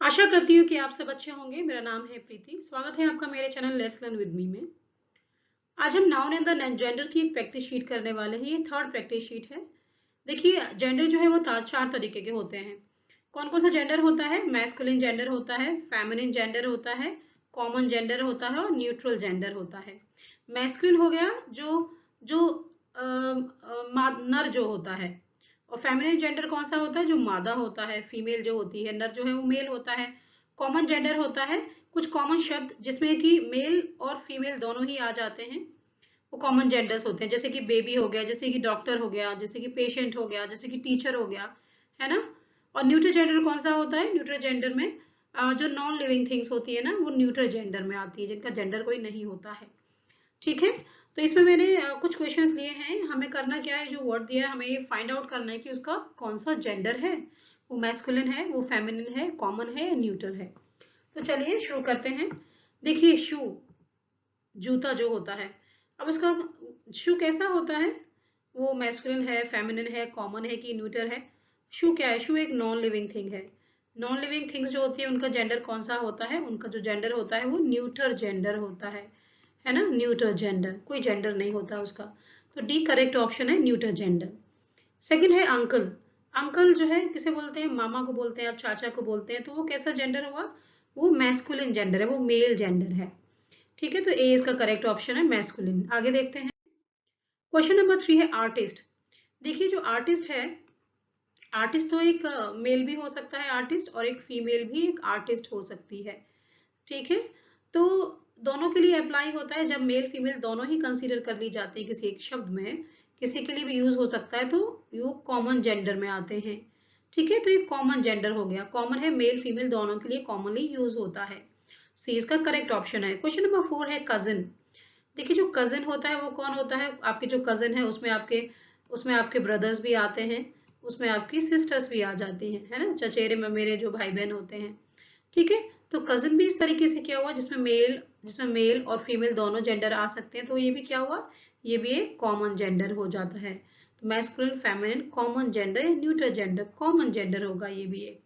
आशा करती हूँ कि आप सब अच्छे होंगे। मेरा नाम है प्रीति। स्वागत है आपका मेरे channel let's learn with me में। आज हम नाउन एंड द जेंडर की एक प्रैक्टिस शीट करने वाले हैं। ये थर्ड प्रैक्टिस शीट है। देखिए, जेंडर जो है वो चार तरीके के होते हैं। कौन कौन सा जेंडर होता है? मैस्कुलिन जेंडर होता है, फेमिनिन जेंडर होता है, कॉमन जेंडर होता है और न्यूट्रल जेंडर होता है। मैस्कुलिन हो गया जो जो नर जो होता है, और फेमिनिन जेंडर कौन सा होता है? जो मादा होता है, फीमेल जो होती है। नर जो है वो मेल होता है। कॉमन जेंडर होता है कुछ कॉमन शब्द जिसमें कि मेल और फीमेल दोनों ही आ जाते हैं, वो कॉमन जेंडर्स होते हैं। जैसे कि बेबी हो गया, जैसे कि डॉक्टर हो गया, जैसे कि पेशेंट हो गया, जैसे कि टीचर हो गया, है ना। और न्यूट्रल जेंडर कौन सा होता है? न्यूट्रल जेंडर में जो नॉन लिविंग थिंग्स होती है ना, वो न्यूट्रल जेंडर में आती है, जिनका जेंडर कोई नहीं होता है। ठीक है। तो इसमें मैंने कुछ क्वेश्चंस लिए हैं। हमें करना क्या है, जो वर्ड दिया है हमें ये फाइंड आउट करना है कि उसका कौन सा जेंडर है। वो मैस्कुलिन है, वो फेमिनिन है, कॉमन है या न्यूट्रल है। तो चलिए शुरू करते हैं। देखिए, शू, जूता जो होता है। अब उसका शू कैसा होता है? वो मैस्कुलिन है, फेमिनिन है, कॉमन है कि न्यूट्रल है? शू क्या है? शू एक नॉन लिविंग थिंग है। नॉन लिविंग थिंग्स जो होती है उनका जेंडर कौन सा होता है? उनका जो जेंडर होता है वो न्यूट्रल जेंडर होता है ना। न्यूट्रल जेंडर, कोई जेंडर नहीं होता उसका। तो डी करेक्ट ऑप्शन है, न्यूट्रल जेंडर। सेकंड है अंकल। अंकल जो है किसे बोलते हैं? मामा को बोलते हैं, आप चाचा को बोलते हैं, तो वो कैसा जेंडर हुआ? वो मैस्कुलिन जेंडर है, वो मेल जेंडर है। ठीक है, तो ए इसका करेक्ट ऑप्शन है, मैस्कुलिन। आगे देखते हैं। क्वेश्चन नंबर 3 है आर्टिस्ट। देखिए, जो आर्टिस्ट है, आर्टिस्ट तो एक मेल भी हो सकता है आर्टिस्ट, और एक फीमेल भी एक आर्टिस्ट हो सकती है। ठीक है। तो दोनों के लिए अप्लाई होता है। जब मेल फीमेल दोनों ही कंसीडर कर ली जाती है किसी एक शब्द में, किसी के लिए भी यूज हो सकता है, तो वो कॉमन जेंडर में आते हैं। ठीक है, तो ये कॉमन जेंडर हो गया। कॉमन है, मेल फीमेल दोनों के लिए कॉमनली यूज होता है। सी इसका करेक्ट ऑप्शन है। क्वेश्चन नंबर 4 है कजिन। देखिए, जो कजिन होता है वो कौन होता है? आपके जो कजिन है उसमें आपके ब्रदर्स भी आते हैं, उसमें आपकी सिस्टर्स भी आ जाती हैं, है ना। चचेरे में मेरे जो भाई बहन होते हैं। ठीक है। तो कजिन भी इस तरीके से क्या हुआ, जिसमें मेल और फीमेल दोनों जेंडर आ सकते हैं, तो ये भी क्या हुआ? ये भी एक कॉमन जेंडर हो जाता है। तो मैस्कुलिन, फेमिनिन, कॉमन जेंडर या न्यूट्रल जेंडर, कॉमन जेंडर होगा ये भी एक।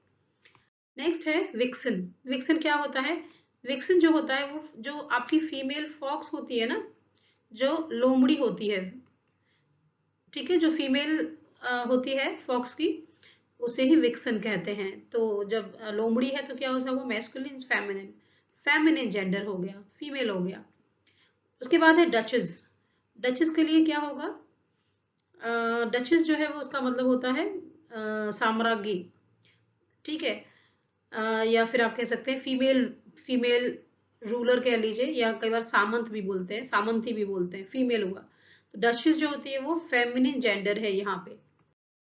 नेक्स्ट है विक्सन। विक्सन क्या होता है? विक्सन जो होता है वो जो आपकी फीमेल फॉक्स होती है ना, जो लोमड़ी होती है, ठीक है, जो फीमेल होती है फॉक्स की, उसे ही विक्सन कहते हैं। तो जब लोमड़ी है तो क्या होता है? वो मैस्कुलिन, फेमिनिन, फेमिनिन जेंडर हो गया, फीमेल हो गया। उसके बाद है डचेस। डचेस के लिए क्या होगा? डचेस जो है वो उसका मतलब होता है साम्राज्ञी। ठीक है। या फिर आप कह सकते हैं फीमेल, फीमेल रूलर कह लीजिए, या कई बार सामंत भी बोलते हैं, सामंती भी बोलते हैं, फीमेल हुआ। तो डचेस जो होती है वो फेमिनिन जेंडर है यहाँ पे।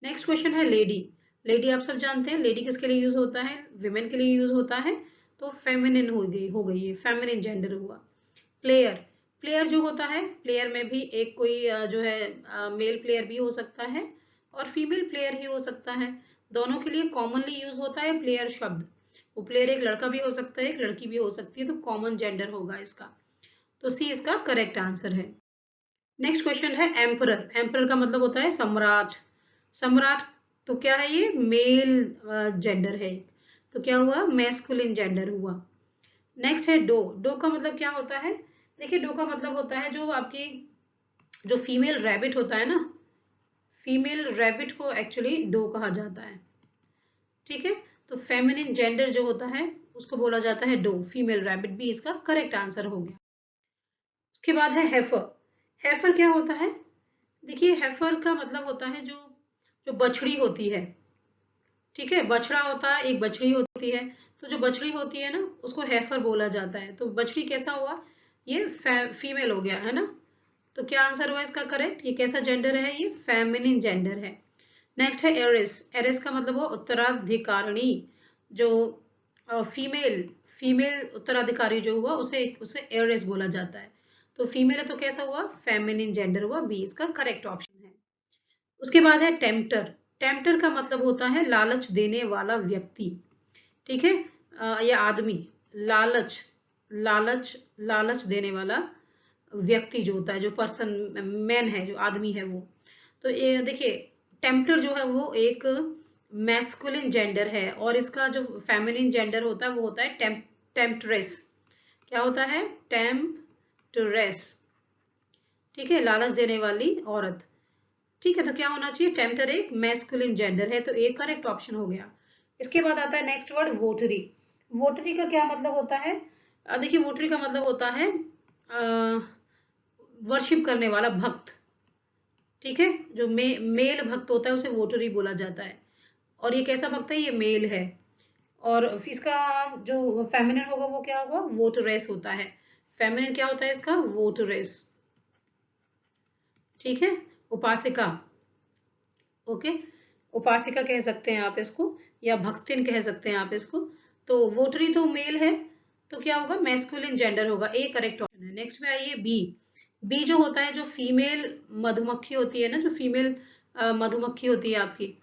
नेक्स्ट क्वेश्चन है लेडी। लेडी आप सब जानते हैं, लेडी किसके लिए यूज होता है? विमेन के लिए यूज होता है। तो फेमिनिन हो गई ये, फेमिनिन जेंडर हुआ। प्लेयर। प्लेयर जो होता है, प्लेयर में भी एक कोई जो है मेल प्लेयर भी हो सकता है और फीमेल प्लेयर ही हो सकता है। दोनों के लिए कॉमनली यूज होता है प्लेयर शब्द। वो प्लेयर एक लड़का भी हो सकता है, एक लड़की भी हो सकती है, तो कॉमन जेंडर होगा इसका। तो सी इसका करेक्ट आंसर है। नेक्स्ट क्वेश्चन है एम्परर। एम्परर का मतलब होता है सम्राट। सम्राट, तो क्या है? ये मेल जेंडर है। तो क्या हुआ? मैस्कुलिन जेंडर हुआ। नेक्स्ट है डो। डो का मतलब क्या होता है? देखिए, डो का मतलब होता है जो आपकी जो फीमेल रैबिट होता है ना, फीमेल रैबिट को एक्चुअली डो कहा जाता है। ठीक है। तो फेमिनिन जेंडर जो होता है उसको बोला जाता है डो, फीमेल रैबिट भी इसका करेक्ट आंसर हो गया। उसके बाद है हेफर। हेफर क्या होता है? देखिए, हेफर का मतलब होता है जो जो बछड़ी होती है। ठीक है, बछड़ा होता है, एक बछड़ी होती है। तो जो बछड़ी होती है ना उसको हेफर बोला जाता है। तो बछड़ी कैसा हुआ? ये फीमेल हो गया, है ना। तो क्या आंसर हुआ इसका करेक्ट? ये कैसा जेंडर है? ये फेमिनिन जेंडर है। नेक्स्ट है एरिस। एरिस का मतलब हुआ उत्तराधिकारिणी। जो फीमेल फीमेल उत्तराधिकारी जो हुआ उसे उसे एरिस बोला जाता है। तो फीमेल है तो कैसा हुआ? फेमिनिन जेंडर हुआ, बी इसका करेक्ट ऑप्शन है। उसके बाद है टेम्पटर। टेम्पटर का मतलब होता है लालच देने वाला व्यक्ति। ठीक है, या आदमी। लालच, लालच, लालच देने वाला व्यक्ति जो होता है, जो पर्सन, मैन है, जो आदमी है वो। तो ये देखिए, टेम्पटर जो है वो एक मैस्कुलिन जेंडर है, और इसका जो फेमिनिन जेंडर होता है वो होता है टेम्पट्रेस। क्या होता है? टेम्पट्रेस। ठीक है, लालच देने वाली औरत। ठीक है, तो क्या होना चाहिए? टेम्पटर एक मैस्कुलिन जेंडर है, तो एक करेक्ट ऑप्शन हो गया। इसके बाद आता है नेक्स्ट वर्ड वोटरी। वोटरी का क्या मतलब होता है? देखिए, वोटरी का मतलब होता है वर्शिप करने वाला भक्त। ठीक है, जो मेल भक्त होता है उसे वोटरी बोला जाता है। और ये कैसा भक्त है? ये मेल है। और इसका जो फेमिनिन होगा वो क्या होगा? वोटरेस होता है। फेमिनिन क्या होता है इसका? वोटरेस। ठीक है, उपासिका। ओके, उपासिका कह सकते हैं आप इसको, या भक्तिन कह सकते हैं आप इसको। तो वोटरी तो मेल है, तो क्या होगा? मैस्कुलिन जेंडर होगा। ए करेक्ट ऑप्शन है। नेक्स्ट में आइए बी। बी जो होता है, जो फीमेल मधुमक्खी होती है ना, जो फीमेल मधुमक्खी होती है आपकी,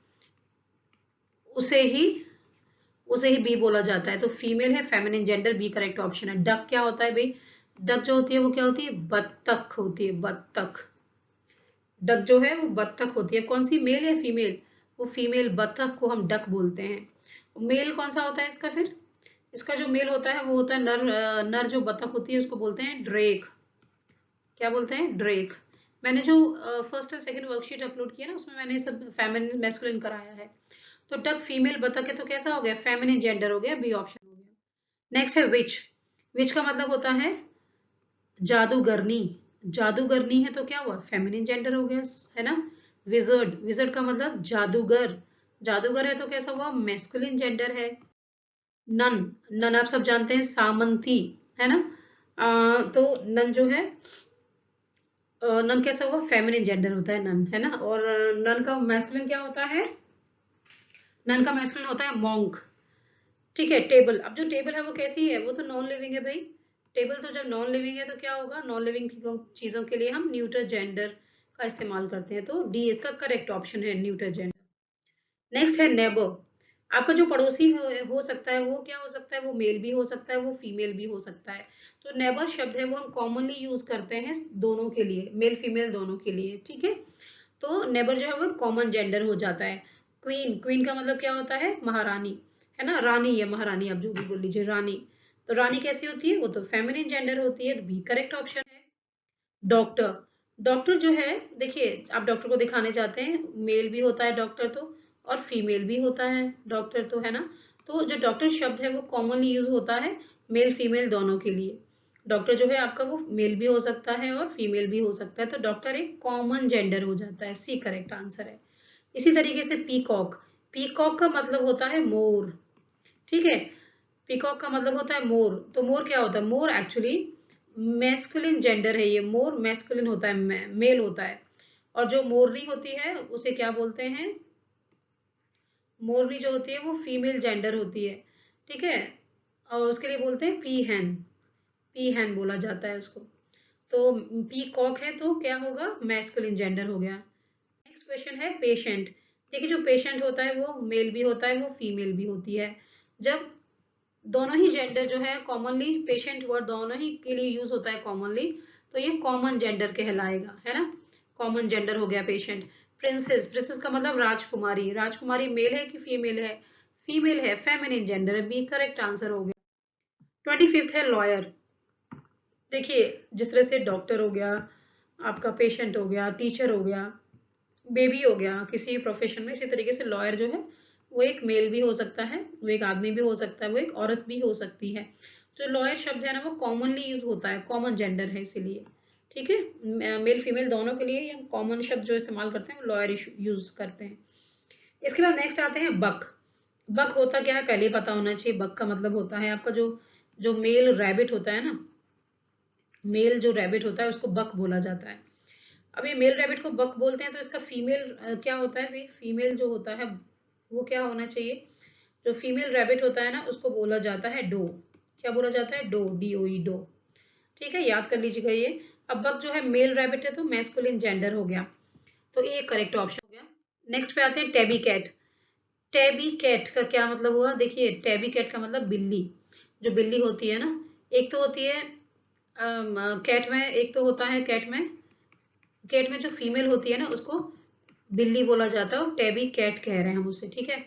उसे ही उसे ही बी बोला जाता है। तो फीमेल है, feminine gender, B correct option है। डक क्या होता है भाई? डक जो होती है वो क्या होती है? बत्तख होती है, बत्तख। डक जो है वो बत्तख होती है। कौन सी? मेल या फीमेल? वो फीमेल बत्तख को हम डक बोलते हैं। मेल कौन सा होता है इसका फिर? इसका जो मेल होता है वो होता है नर। नर जो बत्तख होती है उसको बोलते हैं ड्रेक। क्या बोलते हैं? ड्रेक। मैंने जो फर्स्ट और सेकंड वर्कशीट अपलोड किया ना, उसमें मैंने सब फेमिनिन मैस्कुलिन कराया है। तो डक फीमेल बतख है, तो कैसा हो गया? फेमिनिन जेंडर हो गया, बी ऑप्शन हो गया। नेक्स्ट है विच। विच का मतलब होता है जादूगरनी। जादूगरनी है तो क्या हुआ? फेमिनिन जेंडर हो गया, है ना। विजर्ड। विजर्ड का मतलब जादूगर। जादूगर है तो कैसा हुआ? मैस्कुलिन जेंडर है। नन। नन आप सब जानते हैं, सामंती, है ना। तो नन जो है, नन कैसा हुआ? फेमिनिन जेंडर होता है नन, है ना। और नन का मैस्कुलिन क्या होता है? नन का मैस्कुलिन होता है मॉन्क। ठीक है, टेबल। अब जो टेबल है वो कैसी है? वो तो नॉन लिविंग है भाई। टेबल तो जब नॉन लिविंग है तो क्या होगा? नॉन लिविंग चीजों के लिए हम न्यूटर जेंडर का इस्तेमाल करते हैं, तो डी इसका करेक्ट ऑप्शन है, न्यूटर जेंडर। नेक्स्ट है नेबर। आपका जो पड़ोसी हो सकता है वो क्या हो सकता है? वो मेल भी हो सकता है, वो फीमेल भी हो सकता है। तो नेबर शब्द है वो हम कॉमनली यूज करते हैं दोनों के लिए, मेल फीमेल दोनों के लिए। ठीक है, तो नेबर जो है वो कॉमन जेंडर हो जाता है। क्वीन। क्वीन का मतलब क्या होता है? महारानी, है ना। रानी या महारानी आप जो भी बोल लीजिए, रानी। तो रानी कैसी होती है? वो तो फेमिनिन जेंडर होती है, तो बी करेक्ट ऑप्शन है। डॉक्टर। डॉक्टर जो है, देखिए आप डॉक्टर को दिखाने जाते हैं, मेल भी होता है डॉक्टर तो, और फीमेल भी होता है डॉक्टर तो, है ना। तो जो डॉक्टर शब्द है वो कॉमनली यूज होता है मेल फीमेल दोनों के लिए। डॉक्टर जो है आपका वो मेल भी हो सकता है और फीमेल भी हो सकता है, तो डॉक्टर एक कॉमन जेंडर हो जाता है, सी करेक्ट आंसर है। इसी तरीके से पीकॉक। पीकॉक का मतलब होता है मोर। ठीक है, पीकॉक का मतलब होता है मोर। तो मोर क्या होता है? मोर एक्चुअली मैस्कुलिन जेंडर है, ये मोर मैस्कुलिन होता है, मेल होता है। और जो मोरनी होती है उसे क्या बोलते हैं? मोरनी जो होती है वो फीमेल जेंडर होती है। ठीक है, और उसके लिए बोलते हैं पी हैन। पी हैन बोला जाता है उसको। तो पी कॉक है तो क्या होगा? मैस्कुलिन जेंडर हो गया। नेक्स्ट क्वेश्चन है पेशेंट। देखिए, जो पेशेंट होता है वो मेल भी होता है, वो फीमेल भी होती है। जब दोनों ही जेंडर जो है कॉमनली, पेशेंट वर्ड दोनों ही के लिए यूज होता है कॉमनली, तो ये कॉमन जेंडर कहलाएगा, है ना। कॉमन जेंडर हो गया पेशेंट। प्रिंसेस। प्रिंसेस का मतलब राजकुमारी। राजकुमारी मेल है कि फीमेल है? फीमेल है, फेमिनिन जेंडर है, बी करेक्ट आंसर हो गया। 25th है लॉयर। देखिए, जिस तरह से डॉक्टर हो गया, आपका पेशेंट हो गया, टीचर हो गया, बेबी हो गया, किसी प्रोफेशन में, इसी तरीके से लॉयर जो है वो एक मेल भी हो सकता है, वो एक आदमी भी हो सकता है, वो एक औरत भी हो सकती है। जो लॉयर शब्द है ना वो कॉमनली यूज होता है, कॉमन जेंडर है इसीलिए। ठीक है, मेल फीमेल दोनों के लिए हम कॉमन शब्द जो इस्तेमाल करते हैं वो लॉयर यूज करते हैं। इसके बाद नेक्स्ट आते हैं बक। बक होता क्या है पहले ही पता होना चाहिए। बक का मतलब होता है आपका जो जो मेल रैबिट होता है ना, मेल जो रैबिट होता है उसको बक बोला जाता है। अब ये मेल रैबिट को बक बोलते हैं, तो इसका फीमेल क्या होता है भाई? फीमेल जो होता है वो क्या होना चाहिए? जो फीमेल रैबिट होता है ना उसको बोला जाता है डो। क्या बोला जाता है? Doe, DOE, doe. ठीक है, याद कर लीजिएगा ये। अब बक जो है मेल रैबिट है तो मैस्कुलिन जेंडर हो गया, तो ए करेक्ट ऑप्शन हो गया। नेक्स्ट पे आते हैं टेबी कैट। टेबी कैट का क्या मतलब हुआ? देखिए, टेबी कैट का मतलब बिल्ली। जो बिल्ली होती है ना, एक तो होती है कैट में, एक तो होता है कैट में जो फीमेल होती है ना उसको बिल्ली बोला जाता है, और टैबी कैट कह रहे हैं हम उसे, ठीक है।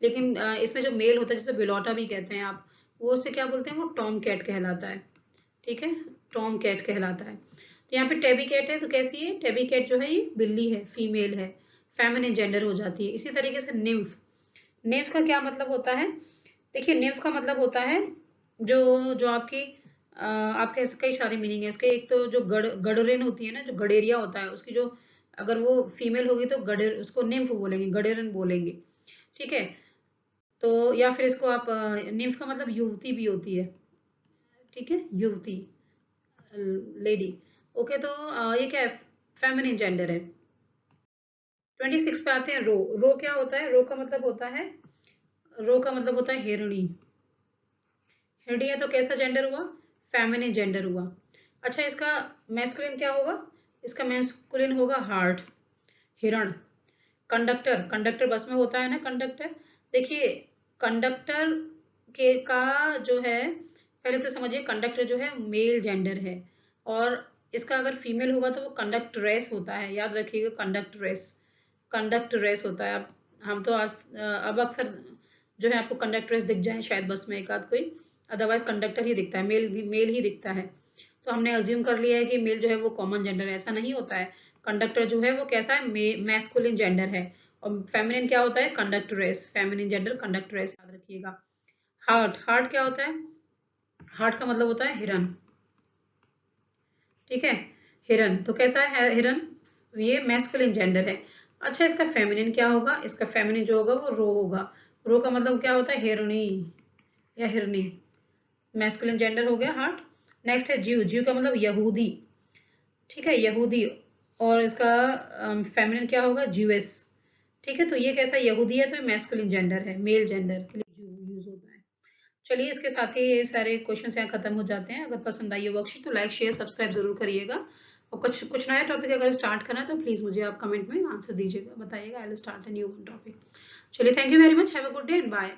लेकिन इसमें जो मेल होता है, जिसे बिलौटा भी कहते हैं आप, वो उसे क्या बोलते हैं, वो टॉम कैट कहलाता है, ठीक है, टॉम कैट कहलाता है। तो यहाँ पे टैबी कैट है, तो कैसी है, टैबी कैट जो है ये बिल्ली है, फीमेल है, फेमिनिन जेंडर हो जाती है। इसी तरीके से निम्फ, निम्फ का क्या मतलब होता है, देखिए निम्फ का मतलब होता है जो जो आपकी आपके कई सारे मीनिंग है इसके। एक तो जो गडरेन होती है ना, जो गडेरिया होता है, उसकी जो अगर वो फीमेल होगी तो गडेर, उसको निम्फ बोलेंगे, गडेरन बोलेंगे, ठीक है। तो या फिर इसको आप निम्फ का मतलब युवती भी होती है, ठीक है, युवती, लेडी। ओके, तो ये क्या है, फेमिनिन जेंडर है। 26 पे आते हैं, रो। रो क्या होता है, रो का मतलब होता है, रो का मतलब होता है हिरणी। हिरणी है तो कैसा जेंडर हुआ, फेमिनिन जेंडर हुआ। अच्छा, इसका मैस्कुलिन क्या होगा, इसका मैस्कुलिन होगा हार्ट, हिरण। कंडक्टर, कंडक्टर बस में होता है ना, कंडक्टर। देखिए कंडक्टर के का जो है, पहले तो समझिए कंडक्टर जो है मेल जेंडर है, और इसका अगर फीमेल होगा तो वो कंडक्ट्रेस होता है, याद रखिएगा, कंडक्ट्रेस, कंडक्ट्रेस होता है। अब हम तो आज अब अक्सर जो है आपको कंडक्ट्रेस दिख जाए शायद बस में एक आध कोई, अदरवाइज कंडक्टर ही दिखता है, मेल ही दिखता है। तो हमने अज्यूम कर लिया है कि मेल जो है वो कॉमन जेंडर है, ऐसा नहीं होता है। कंडक्टर जो है वो कैसा है, मैस्कुलिन जेंडर है, और फेमिनिन क्या होता है, कंडक्ट्रेस, फेमिनिन जेंडर कंडक्ट्रेस, याद रखिएगा। हार्ट, हार्ट क्या होता है, हार्ट का मतलब होता है हिरन, ठीक है, हिरन। तो कैसा है हिरन, ये मैस्कुलिन जेंडर है। अच्छा, इसका फेमिनिन क्या होगा, इसका फेमिनिन जो होगा वो रो होगा। रो का मतलब क्या होता है, हिरणी या हिरनी, मैस्कुलिन जेंडर हो गया हार्ट। नेक्स्ट है जीव, जीव का मतलब यहूदी, ठीक है, यहूदी, और इसका फेमिनिन क्या होगा, ज्यूएस, ठीक है। तो ये कैसा यहूदी है, तो ये मैस्कुलिन जेंडर है, मेल जेंडर के लिए यूज होता है। चलिए, इसके साथ ही ये सारे क्वेश्चन यहाँ खत्म हो जाते हैं। अगर पसंद आई हो वर्कशीट तो लाइक शेयर सब्सक्राइब जरूर करिएगा, और कुछ कुछ नया टॉपिक अगर स्टार्ट करना है तो प्लीज मुझे आप कमेंट में आंसर दीजिएगा, बताइएगा, I will start a new topic. चलिए, thank you very much, have a good day and bye.